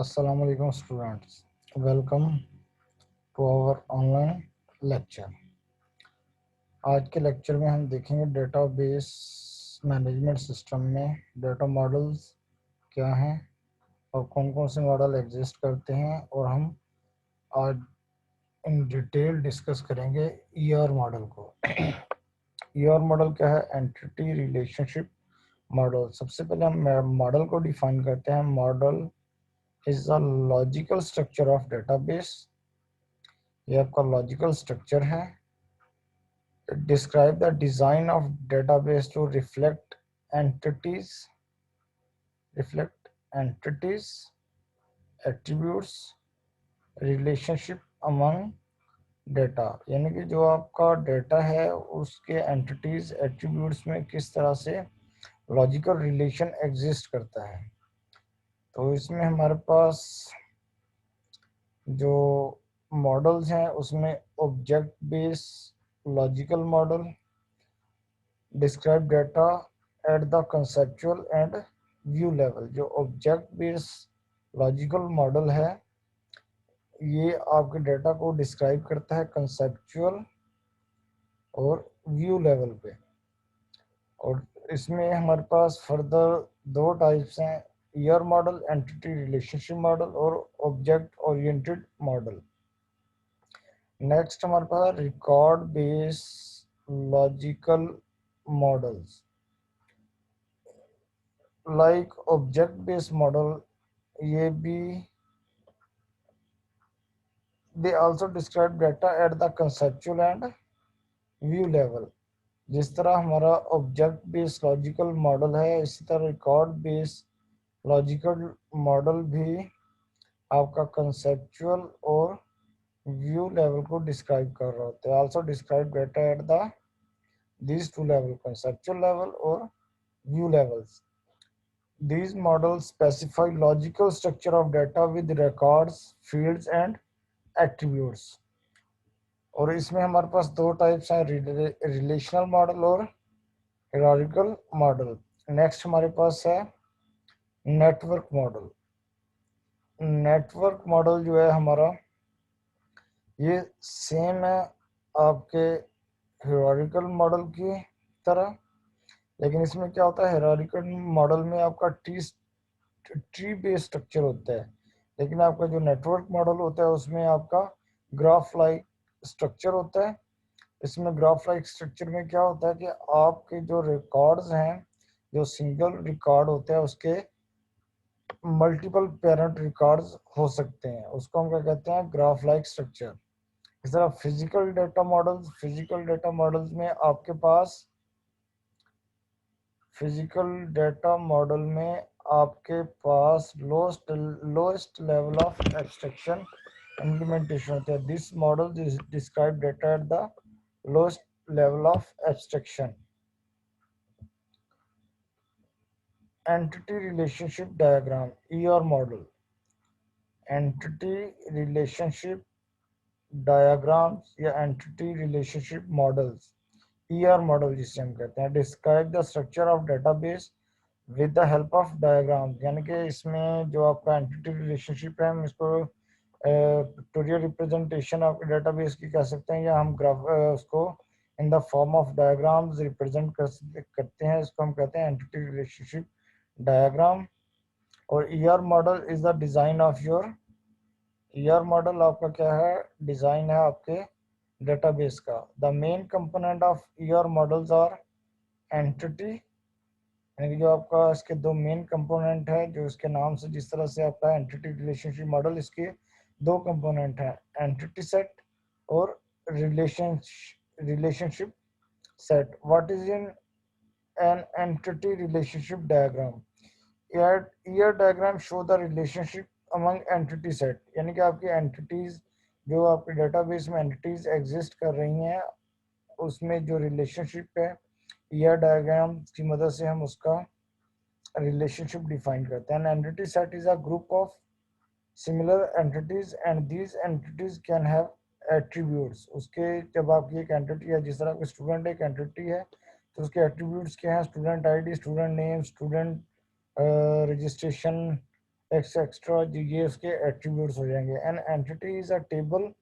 Assalamu alaikum students. Welcome to our online lecture. आज के lecture में हम देखेंगे डेटाबेस मैनेजमेंट सिस्टम में डेटा मॉडल्स क्या हैं और कौन कौन से मॉडल एग्जिस्ट करते हैं, और हम आज इन डिटेल डिस्कस करेंगे ईआर मॉडल को। ईआर मॉडल क्या है? Entity relationship model. सबसे पहले हम मॉडल को डिफाइन करते हैं। Model is the logical structure of database. ये आपका लॉजिकल स्ट्रक्चर है। Describe the design of database two entities reflect entities attributes relationship among data, यानी कि जो आपका डेटा है उसके एंटिटीज एट्रीब्यूट्स में किस तरह से लॉजिकल रिलेशन एग्जिस्ट करता है। तो इसमें हमारे पास जो मॉडल्स हैं उसमें object base logical model describe data at the conceptual and view level. जो ऑब्जेक्ट बेस्ड लॉजिकल मॉडल है ये आपके डेटा को डिस्क्राइब करता है कंसेप्चुअल और व्यू लेवल पे। और इसमें हमारे पास फर्दर दो टाइप्स हैं, ER model, entity relationship model, और ऑब्जेक्ट ओरिएंटेड मॉडल। नेक्स्ट हमारे पास record based logical models like object based model. ये भी they also describe data at the conceptual and view level. जिस तरह हमारा ऑब्जेक्ट बेस्ड लॉजिकल मॉडल है, इसी तरह रिकॉर्ड बेस्ड लॉजिकल मॉडल भी आपका कंसेप्चुअल और व्यू लेवल को डिस्क्राइब कर रहा होता है। Also describe data at the these two level, conceptual level or view levels. These models specify logical structure of data with records, fields and attributes. और इसमें हमारे पास दो टाइप्स हैं, रिलेशनल मॉडल और हायरार्किकल मॉडल। नेक्स्ट हमारे पास है network model. Network model जो है हमारा ये सेम है आपके हायरार्किकल मॉडल की तरह, लेकिन इसमें क्या होता है, हायरार्किकल मॉडल में आपका ट्री बेस्ड स्ट्रक्चर होता है, लेकिन आपका जो नेटवर्क मॉडल होता है उसमें आपका ग्राफ लाइक स्ट्रक्चर होता है। इसमें ग्राफ लाइक स्ट्रक्चर में क्या होता है कि आपके जो रिकॉर्ड्स हैं, जो सिंगल रिकॉर्ड होता है उसके मल्टीपल पेरेंट रिकॉर्ड्स हो सकते हैं, उसको हम क्या कहते हैं, ग्राफ लाइक स्ट्रक्चर। इस तरह फिजिकल डेटा मॉडल्स में आपके पास lowest level of abstraction implementation होता है। This model describe data at the lowest level of abstraction. Entity relationship diagram, ER model. Entity relationship diagrams या entity relationship models, ER model जिसे हम कहते हैं, describe the structure of database with the help of diagram. यानी कि इसमें जो आपका एंटिटी रिलेशनशिप है हम इसको पिक्टोरियल रिप्रेजेंटेशन आपके डेटाबेस की कह सकते हैं, या हम ग्राफ उसको in the form of diagrams represent करते हैं, इसको हम कहते हैं एंटिटी रिलेशनशिप डायग्राम। और ER model is the design of your, ER model आपका क्या है, डिजाइन है आपके डेटाबेस का। The main component of ER models are entity, यानी जो आपका इसके दो मेन कंपोनेंट है, जो इसके नाम से जिस तरह से आपका एंटिटी रिलेशनशिप मॉडल, इसके दो कंपोनेंट हैं, एंटिटी सेट और relationship set. What is in an entity relationship diagram? Year diagram show the relationship among entity set, यानी कि आपकी एंटिटीज, जो आपके डेटाबेस में एंटिटीज एग्जिस्ट कर रही हैं उसमें जो रिलेशनशिप है, ईयर डायग्राम की मदद से हम उसका रिलेशनशिप डिफाइन करते हैं। Entity set is a group of similar entities and these entities can have attributes. उसके जब आपकी एक एंटिटी है, जिस तरह स्टूडेंट एक एंटिटी है तो उसके एट्रीब्यूट्स क्या हैं, student ID, student name, student registration etcetera, ये उसके एट्रीब्यूट्स हो जाएंगे। An entity is a table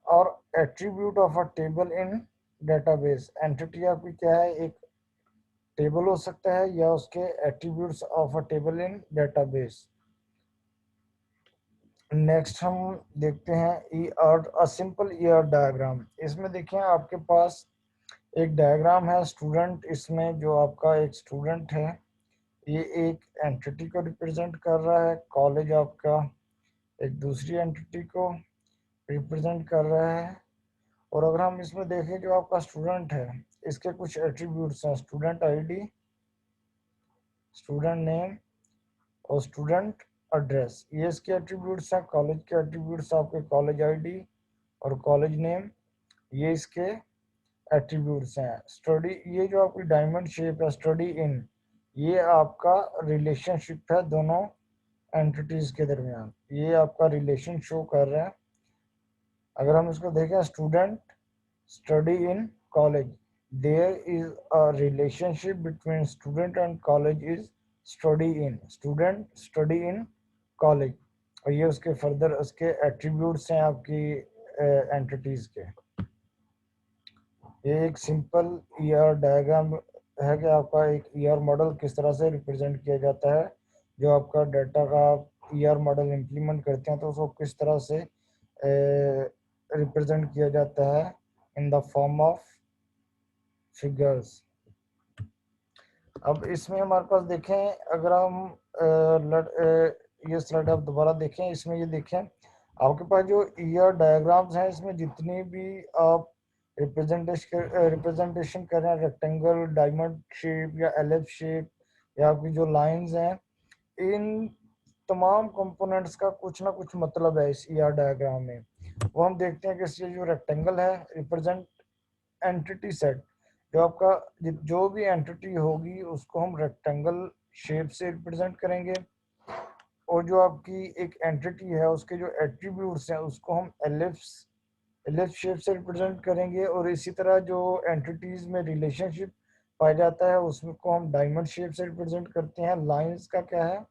और attribute of a table in database. Entity आपकी क्या है, एक टेबल हो सकता है या उसके attributes of a table in database. Next हम देखते हैं E R, a simple E R diagram. इसमें देखिए आपके पास एक डायग्राम है स्टूडेंट, इसमें जो आपका एक स्टूडेंट है ये एक एंटिटी को रिप्रेजेंट कर रहा है, कॉलेज आपका एक दूसरी एंटिटी को रिप्रेजेंट कर रहा है। और अगर हम इसमें देखें जो आपका स्टूडेंट है इसके कुछ एट्रीब्यूट्स हैं, स्टूडेंट आईडी, स्टूडेंट नेम और स्टूडेंट एड्रेस, ये इसके एट्रीब्यूट्स हैं। कॉलेज के एट्रीब्यूट्स आपके कॉलेज आईडी और कॉलेज नेम, ये इसके एट्रीब्यूट्स हैं। स्टडी, ये जो आपकी डायमंड शेप है स्टडी इन, ये आपका रिलेशनशिप है दोनों एंटिटीज के दरमियान, ये आपका रिलेशन शो कर रहा है। अगर हम इसको देखें student study in college, there is a relationship between student and college is study in, student study in college. और ये उसके फर्दर उसके एट्रीब्यूट्स हैं आपकी एंटिटीज के। ये एक सिंपल ईआर डायग्राम है कि आपका एक ईआर मॉडल किस तरह से रिप्रेजेंट किया जाता है। जो आपका डाटा का ईआर मॉडल इम्प्लीमेंट करते हैं तो उसको किस तरह से रिप्रेजेंट किया जाता है इन द फॉर्म ऑफ फिगर्स। अब इसमें हमारे पास देखें, अगर हम ये स्लाइड आप दोबारा देखें, इसमें ये देखें आपके पास जो ईआर डायग्राम्स हैं इसमें जितनी भी आप रिप्रेजेंटेशन कर रहे हैं, रेक्टेंगल, डायमंड शेप या एलिप शेप या आपकी जो लाइंस हैं, इन तमाम कंपोनेंट्स का कुछ ना कुछ मतलब है इस ईआर डायग्राम में। वो हम देखते हैं कि इसलिए जो रेक्टेंगल है रिप्रेजेंट एंटिटी सेट, जो आपका जो भी एंटिटी होगी उसको हम रेक्टेंगल शेप से रिप्रेजेंट करेंगे। और जो आपकी एक एंटिटी है उसके जो एट्रीब्यूट्स हैं उसको हम एलिप्स शेप से रिप्रेजेंट करेंगे। और इसी तरह जो एंटिटीज में रिलेशनशिप पाया जाता है उसको हम डायमंड शेप से रिप्रेजेंट करते हैं। लाइंस का क्या है,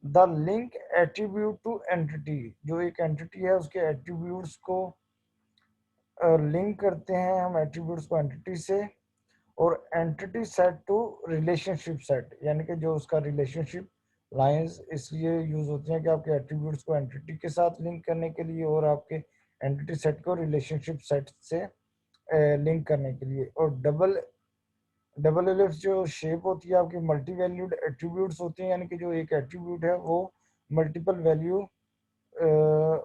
the link attribute to entity, जो एक एंटिटी है उसके एट्रीब्यूट्स को लिंक करते हैं हम एट्रीब्यूट्स को एंटिटी से। और entity set to relationship set, यानी कि जो उसका रिलेशनशिप लाइंस इसलिए यूज होती हैं कि आपके एट्रीब्यूट्स को एंटिटी के साथ लिंक करने के लिए और आपके एंटिटी सेट को रिलेशनशिप सेट से लिंक करने के लिए। और डबल एलिप्स जो शेप होती है आपकी मल्टी वैल्यूड एट्रीब्यूट्स होती हैं, यानी कि जो एक एट्रीब्यूट है वो मल्टीपल वैल्यू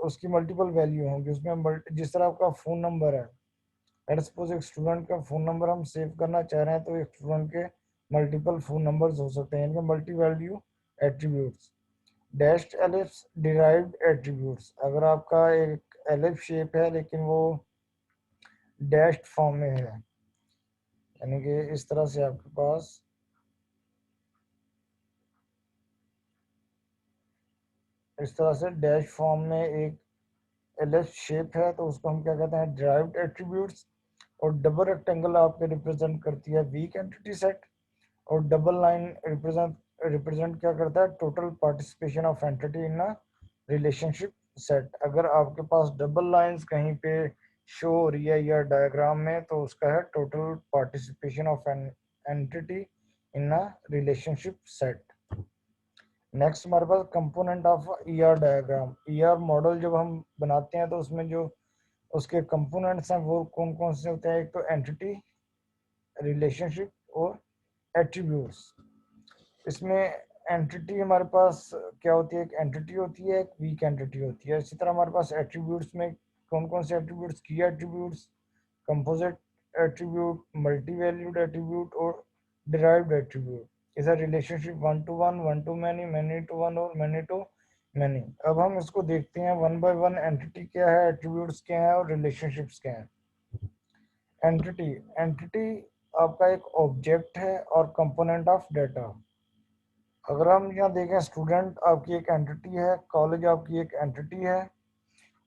उसकी मल्टीपल वैल्यू होंगी उसमें। जिस तरह आपका फ़ोन नंबर है, लेट सपोज एक स्टूडेंट का फ़ोन नंबर हम सेव करना चाह रहे हैं तो एक स्टूडेंट के मल्टीपल फ़ोन नंबर्स हो सकते हैं, यानी कि multi value attributes. Dashed ellipse derived attributes, अगर आपका एक एलिप्स शेप है लेकिन वो डैश्ड फॉर्म में है, यानी कि इस तरह से आपके पास इस तरह से डैश फॉर्म में एक एलिप्स शेप है तो उसको हम क्या कहते हैं, डिराइव्ड एट्रीब्यूट्स। और डबल रेक्टेंगल आपके रिप्रेजेंट करती है वीक एंटिटी सेट। और डबल लाइन रिप्रेजेंट क्या करता है, total participation of entity in a relationship set. अगर आपके पास डबल लाइंस कहीं पे शो हो रही है या डायग्राम में तो उसका है total participation of an entity in a relationship set. Next हमारे पास component of ER diagram. ER model जब हम बनाते हैं तो उसमें जो उसके कंपोनेंट्स हैं वो कौन कौन से होते हैं, एक तो एंटिटी, रिलेशनशिप और एट्रीब्यूट्स। इसमें एंटिटी हमारे पास क्या होती है, एक एंटिटी होती है, एक वीक एंटिटी होती है। इसी तरह हमारे पास एट्रीब्यूट्स में कौन कौन से attributes, key attributes, composite attribute, multi valued attribute और डिराइव्ड एट्रीब्यूट। इस relationship one to one, one to many, many to one और मैनी टू मैनी। अब हम इसको देखते हैं वन बाय वन, एंटिटी क्या है, एट्रीब्यूट्स क्या है और रिलेशनशिप्स क्या है। एंटिटी, एंटिटी आपका एक ऑब्जेक्ट है और कंपोनेंट ऑफ डाटा। अगर हम यहाँ देखें स्टूडेंट आपकी एक एंटिटी है, कॉलेज आपकी एक एंटिटी है।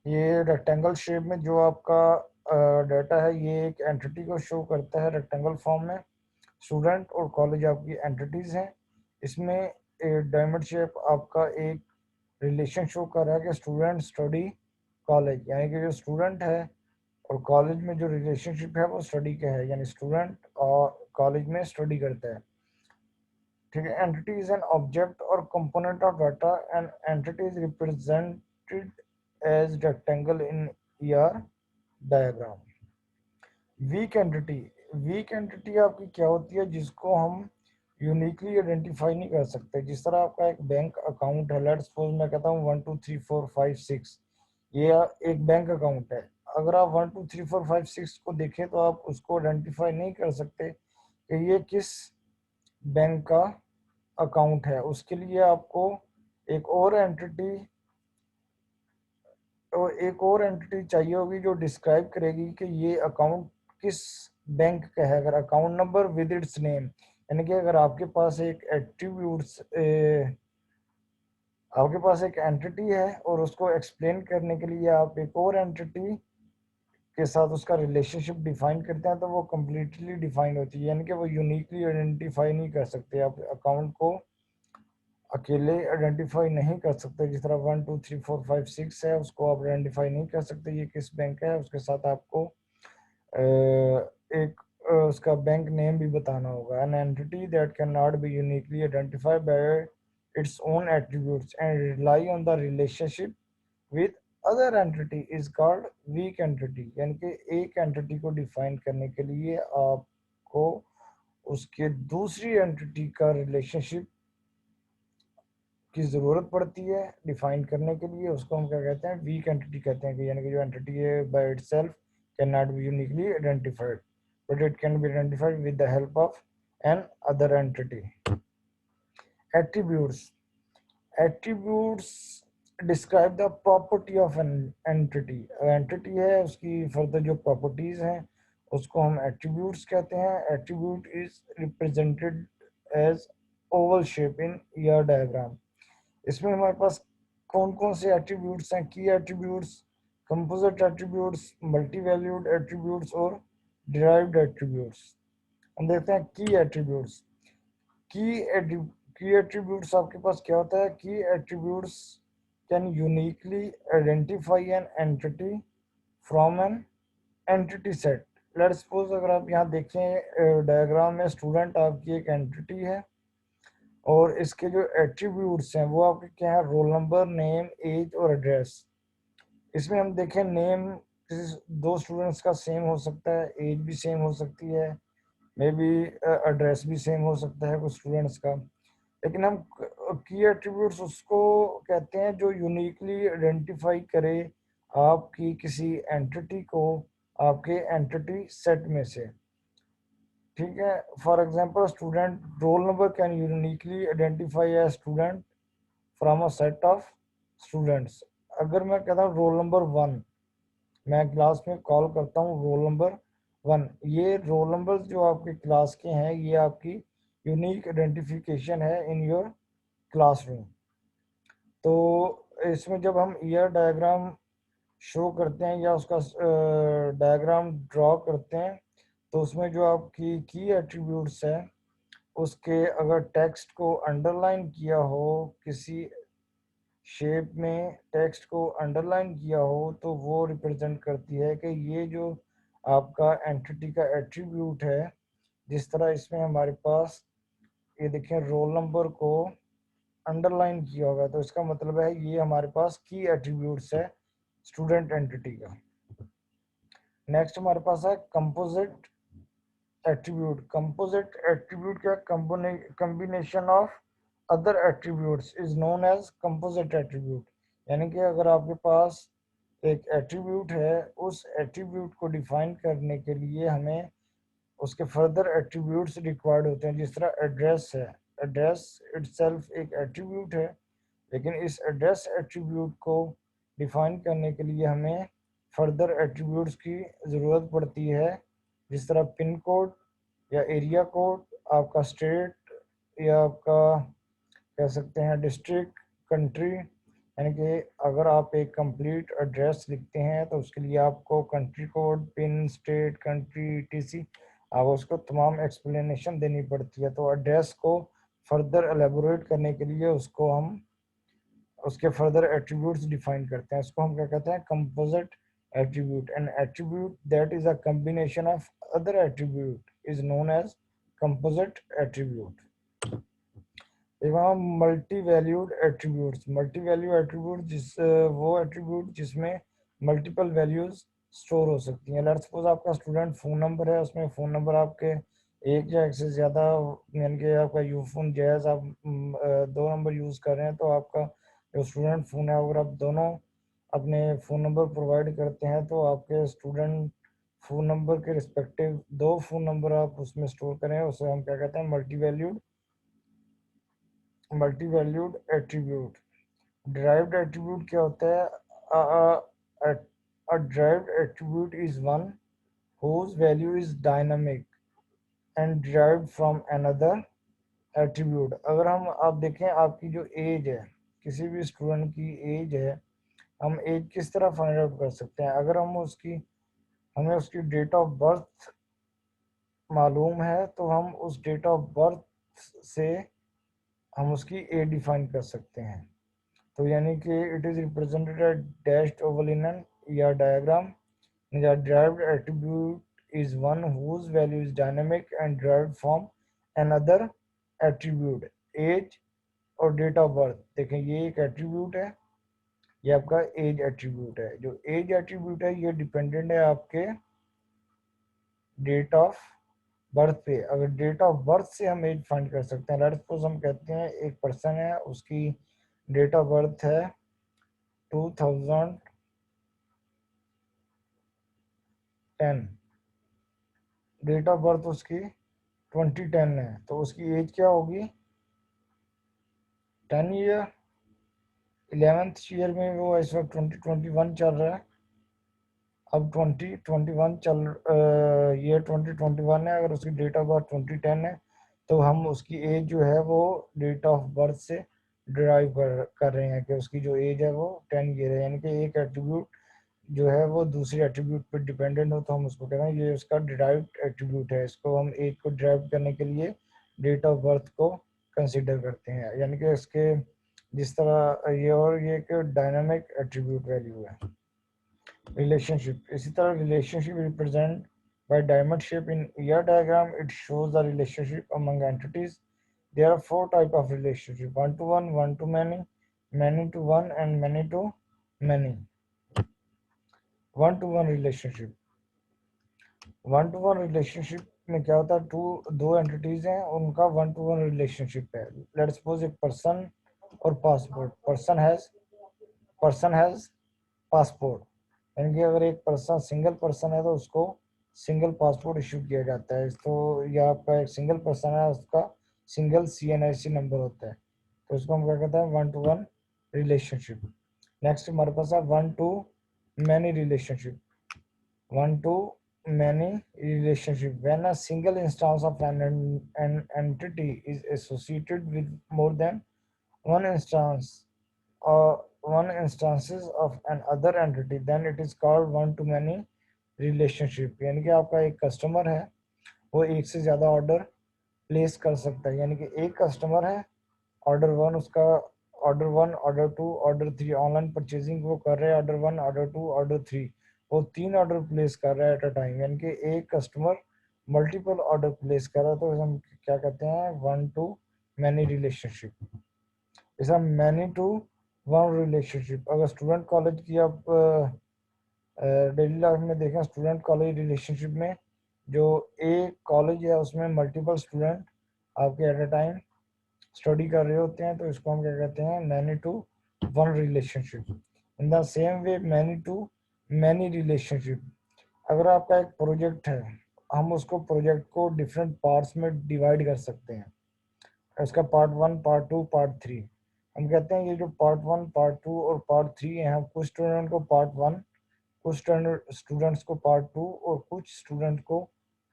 ये रेक्टेंगल शेप में जो आपका डाटा है ये एक एंटिटी को शो करता है रेक्टेंगल फॉर्म में। स्टूडेंट और कॉलेज आपकी एंटिटीज हैं। इसमें डायमंड शेप आपका एक रिलेशन शो कर रहा है कि स्टूडेंट स्टडी कॉलेज, यानी कि जो स्टूडेंट है और कॉलेज में जो रिलेशनशिप है वो स्टडी का है, यानी स्टूडेंट और कॉलेज में स्टडी करता है। ठीक है। एंटिटी इज एन ऑब्जेक्ट और component of data and entity is represented as rectangle in ER diagram. Weak entity आपकी क्या होती है जिसको हम यूनिकली आइडेंटिफाई नहीं कर सकते। जिस तरह आपका एक बैंक अकाउंट है, लेट्स सपोज मैं कहता हूँ 1 2 3 4 5 6, ये एक बैंक अकाउंट है। अगर आप 1 2 3 4 5 6 को देखें तो आप उसको आइडेंटिफाई नहीं कर सकते कि ये किस बैंक का अकाउंट है। उसके लिए आपको एक और एंटिटी एक और एंटिटी चाहिए होगी जो डिस्क्राइब करेगी कि ये अकाउंट किस बैंक का है। अगर account number with its name, यानी कि अगर आपके पास एक एट्रीब्यूट्स आपके पास एक एंटिटी है और उसको एक्सप्लेन करने के लिए आप एक और एंटिटी के साथ उसका रिलेशनशिप डिफाइन करते हैं तो वो कम्प्लीटली डिफाइन होती है, यानी कि वो यूनिकली आइडेंटिफाई नहीं कर सकते। आप अकाउंट को अकेले आइडेंटिफाई नहीं कर सकते। जिस तरह 1 2 3 4 5 6 है, उसको आप आइडेंटिफाई नहीं कर सकते ये किस बैंक का है। उसके साथ आपको एक उसका बैंक नेम भी बताना होगा। An entity that can not be uniquely identified by its own attributes and rely on the relationship with other entity is called weak entity. यानी कि एक एंटिटी को डिफाइन करने के लिए आपको उसके दूसरी एंटिटी का रिलेशनशिप की ज़रूरत पड़ती है डिफाइन करने के लिए। उसको हम क्या कहते हैं, वीक एंटिटी कहते हैं। कि यानी कि जो एंटिटी है by itself cannot be uniquely identified but it can be identified with the help of an other entity. Attributes attributes describe the property of an entity. Entity है उसकी further जो प्रॉपर्टीज हैं उसको हम attributes कहते हैं। Attribute is represented as oval shape in ER diagram. इसमें हमारे पास कौन कौन से एट्रीब्यूट्स हैं? Key attributes, composite attributes, multi valued attributes और डिराइव्ड एट्रीब्यूट्स। हम देखते हैं की एट्रीब्यूट्स। की एट्रीब्यूट्स आपके पास क्या होता है? की attributes can uniquely identify an entity from an entity set. Let's suppose अगर आप यहाँ देखें डायग्राम में, स्टूडेंट आपकी एक एंटिटी है और इसके जो एट्रीब्यूट्स हैं वो आपके क्या है? रोल नंबर, नेम, एज और एड्रेस। इसमें हम देखें नेम किसी दो स्टूडेंट्स का सेम हो सकता है, एज भी सेम हो सकती है, मे बी एड्रेस भी सेम हो सकता है कुछ स्टूडेंट्स का। लेकिन हम की एट्रीब्यूट्स उसको कहते हैं जो यूनिकली आइडेंटिफाई करे आपकी किसी एंटिटी को आपके एंटिटी सेट में से। ठीक है। For example student roll number can uniquely identify as student from a set of students. अगर मैं कहता हूँ रोल नंबर 1, मैं क्लास में कॉल करता हूँ रोल नंबर 1, ये रोल नंबर जो आपके क्लास के हैं ये आपकी यूनिक आइडेंटिफिकेशन है इन योर क्लासरूम। तो इसमें जब हम ईयर डायग्राम शो करते हैं या उसका डायग्राम ड्रॉ करते हैं तो उसमें जो आपकी की एट्रीब्यूट्स है उसके अगर टेक्स्ट को अंडरलाइन किया हो, किसी शेप में टेक्स्ट को अंडरलाइन किया हो, तो वो रिप्रेजेंट करती है कि ये जो आपका एंटिटी का एट्रीब्यूट है। जिस तरह इसमें हमारे पास ये देखें रोल नंबर को अंडरलाइन किया होगा तो इसका मतलब है ये हमारे पास की एट्रीब्यूट्स है स्टूडेंट एंटिटी का। नेक्स्ट हमारे पास है कंपोजिट एट्रीब्यूट। कंपोजिट एट्रीब्यूट का combination of other attributes is known as composite attribute. यानी कि अगर आपके पास एक एट्रीब्यूट है, उस एट्रीब्यूट को डिफाइन करने के लिए हमें उसके फर्दर एट्रीब्यूट्स रिक्वायर्ड होते हैं। जिस तरह एड्रेस है, एड्रेस इटसेल्फ एक एट्रीब्यूट है, लेकिन इस एड्रेस एट्रीब्यूट को डिफाइन करने के लिए हमें फर्दर एट्रीब्यूट्स की ज़रूरत पड़ती है। जिस तरह पिन कोड या एरिया कोड, आपका स्टेट या आपका कह सकते हैं डिस्ट्रिक्ट, कंट्री। यानी कि अगर आप एक कंप्लीट एड्रेस लिखते हैं तो उसके लिए आपको country code, pin, state, country, TC, आप उसको तमाम एक्सप्लेनेशन देनी पड़ती है। तो एड्रेस को फर्दर एलेबोरेट करने के लिए उसको हम उसके फर्दर एट्रीब्यूट्स डिफाइन करते हैं। उसको हम क्या कहते हैं? Composite attribute. An attribute that is a combination of other attribute is known as composite attribute. Multi valued attributes. Multi value attribute वो एट्रीब्यूट जिसमें मल्टीपल वैल्यूज स्टोर हो सकती हैं। लेट्स सपोज आपका स्टूडेंट फोन नंबर है, उसमें phone number आपके एक या एक से ज़्यादा, यानी कि आपका यू फोन जैज आप दो नंबर यूज़ कर रहे हैं, तो आपका जो स्टूडेंट फ़ोन है, अगर आप दोनों अपने फ़ोन नंबर प्रोवाइड करते हैं तो आपके स्टूडेंट फ़ोन नंबर के रिस्पेक्टिव दो फ़ोन नंबर आप उसमें स्टोर करें, उसे हम क्या कहते हैं? Multi valued attribute. Derived attribute क्या होता है? a derived attribute is one whose value is dynamic and derived from another attribute। अगर हम आप देखें आपकी जो एज है, किसी भी स्टूडेंट की एज है, हम एज किस तरह फाइंड आउट कर सकते हैं? अगर हमें उसकी डेट ऑफ बर्थ मालूम है तो हम उस डेट ऑफ बर्थ से हम उसकी एज डिफाइन कर सकते हैं। तो यानी कि it is represented at dashed oval in an ER diagram. The derived attribute is one whose value is dynamic and derived from another attribute, age और डेट ऑफ बर्थ। देखें ये एक एट्रीब्यूट है, ये आपका एज एट्रीब्यूट है। जो as attribute है ये डिपेंडेंट है आपके डेट ऑफ बर्थ पे। अगर डेट ऑफ बर्थ से हम एज फाइंड कर सकते हैं, लेट्स सपोज हम कहते हैं एक पर्सन है, उसकी डेट ऑफ बर्थ है 2010, डेट ऑफ बर्थ उसकी 2010 है, तो उसकी एज क्या होगी? 10 ईयर। 11th ईयर में वो इस वक्त 2021 चल रहा है। अब 2021 ये 2021 है, अगर उसकी डेट ऑफ बर्थ 2010 है तो हम उसकी एज जो है वो डेट ऑफ बर्थ से डिराइव कर रहे हैं कि उसकी जो एज है वो 10 ईयर है। यानी कि एक एट्रीब्यूट जो है वो दूसरे एट्रीब्यूट पर डिपेंडेंट हो तो हम उसको कहते हैं ये उसका डिराइव्ड एट्रीब्यूट है। इसको हम एज को डिराइव करने के लिए डेट ऑफ बर्थ को कंसिडर करते हैं। यानी कि इसके जिस तरह ये एक डायनामिक एट्रीब्यूट वैल्यू है। रिलेशनशिप, इसी तरह relationship represent by diamond shape in ER diagram. It shows the relationship among entities. There are four type of relationship: one to one, one to many, many to one, and many to many. One to one relationship, one to one relationship में क्या होता है? दो entities हैं, उनका one to one relationship है। Let's suppose एक person और पासपोर्ट। पर्सन हैज पासपोर्ट, यानी कि अगर एक पर्सन सिंगल पर्सन है तो उसको सिंगल पासपोर्ट इशू किया जाता है। तो यह आपका एक सिंगल पर्सन है, उसका सिंगल CNIC नंबर होता है, तो उसको हम क्या कहते हैं? One to one relationship. Next हमारे पास है one to many relationship. One to many relationship, when a single instance of an entity is associated with more than one instance or one instances of an other entity, then it is called one to many relationship। यानी कि आपका एक customer है, वो एक से ज़्यादा order place कर सकता है। यानी कि एक कस्टमर है, ऑर्डर वन उसका, order one, order two, order three, online purchasing वो कर रहे हैं, order one, order two, order three, वो 3 ऑर्डर प्लेस कर रहा है एट अ टाइम। यानी कि एक कस्टमर मल्टीपल ऑर्डर प्लेस कर रहा है, तो हम क्या कहते हैं? One to many relationship. जैसा मैनी टू वन रिलेशनशिप, अगर स्टूडेंट कॉलेज की आप डेली लाइफ में देखें, स्टूडेंट कॉलेज रिलेशनशिप में जो एक कॉलेज है उसमें मल्टीपल स्टूडेंट आपके एट अ टाइम स्टडी कर रहे होते हैं, तो इसको हम क्या कहते हैं? Many to one relationship. In the same way many to many relationship, अगर आपका एक प्रोजेक्ट है, हम उसको प्रोजेक्ट को डिफरेंट पार्ट्स में डिवाइड कर सकते हैं। इसका part one, part two, part three. हम कहते हैं ये जो पार्ट वन, पार्ट टू और पार्ट थ्री है, हम कुछ स्टूडेंट को पार्ट वन, कुछ स्टूडेंट्स को पार्ट टू और कुछ स्टूडेंट को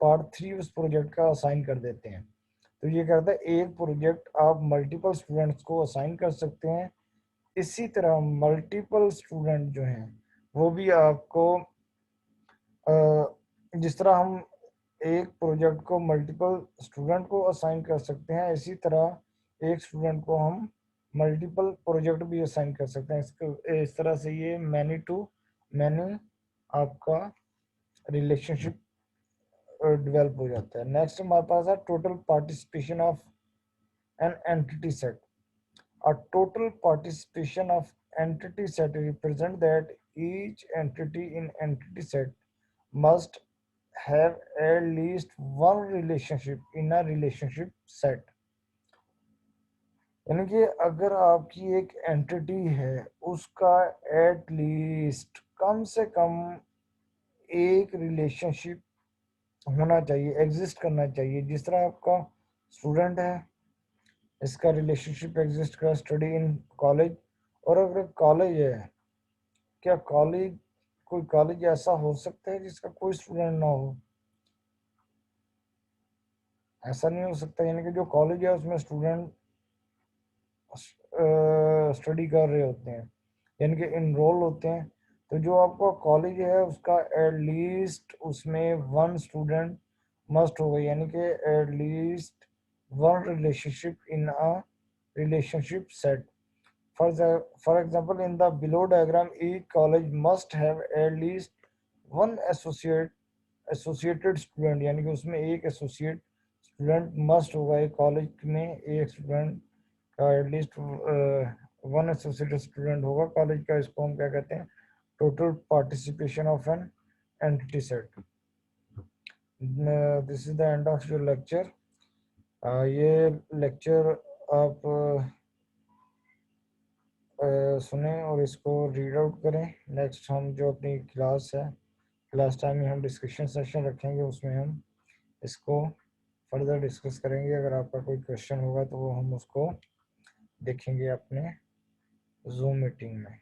पार्ट थ्री उस प्रोजेक्ट का असाइन कर देते हैं। तो ये कहता है एक प्रोजेक्ट आप मल्टीपल स्टूडेंट्स को असाइन कर सकते हैं। इसी तरह मल्टीपल स्टूडेंट जो हैं वो भी आपको जिस तरह हम एक प्रोजेक्ट को मल्टीपल स्टूडेंट को असाइन कर सकते हैं, इसी तरह एक स्टूडेंट को हम मल्टीपल प्रोजेक्ट भी असाइन कर सकते हैं। इस तरह से ये मैनी टू मैनी आपका रिलेशनशिप डेवलप हो जाता है। नेक्स्ट हमारे पास है total participation of an entity set. A total participation of entity set represent that each entity in entity set must have at least one relationship in a relationship set। यानी कि अगर आपकी एक एंटिटी है उसका एट लीस्ट कम से कम एक relationship होना चाहिए, एग्जिस्ट करना चाहिए। जिस तरह आपका स्टूडेंट है, इसका रिलेशनशिप एग्जिस्ट कर स्टडी इन कॉलेज, और अगर कॉलेज है, क्या कॉलेज कोई कॉलेज ऐसा हो सकता है जिसका कोई स्टूडेंट ना हो? ऐसा नहीं हो सकता। यानी कि जो कॉलेज है उसमें स्टूडेंट स्टडी कर रहे होते हैं, यानी कि इनरोल होते हैं। तो जो आपका कॉलेज है उसका एटलीस्ट उसमें वन स्टूडेंट मस्ट होगा, यानी कि at least one relationship in a relationship set. For example, in the below diagram, each college must have at least one associated student, यानी कि उसमें एक एसोसिएट स्टूडेंट मस्ट होगा। एक कॉलेज में एक स्टूडेंट का एटलीस्ट वन एसोसिएटेड स्टूडेंट होगा कॉलेज का। इसको हम क्या कहते हैं? Total participation of an entity set. This is the end of your lecture. ये लेक्चर आप सुने और इसको रीड आउट करें। नेक्स्ट हम जो अपनी क्लास है, क्लास टाइम में हम डिस्कशन सेशन रखेंगे, उसमें हम इसको फर्दर डिस्कस करेंगे। अगर आपका कोई क्वेश्चन होगा तो वो हम उसको देखेंगे अपने जूम मीटिंग में।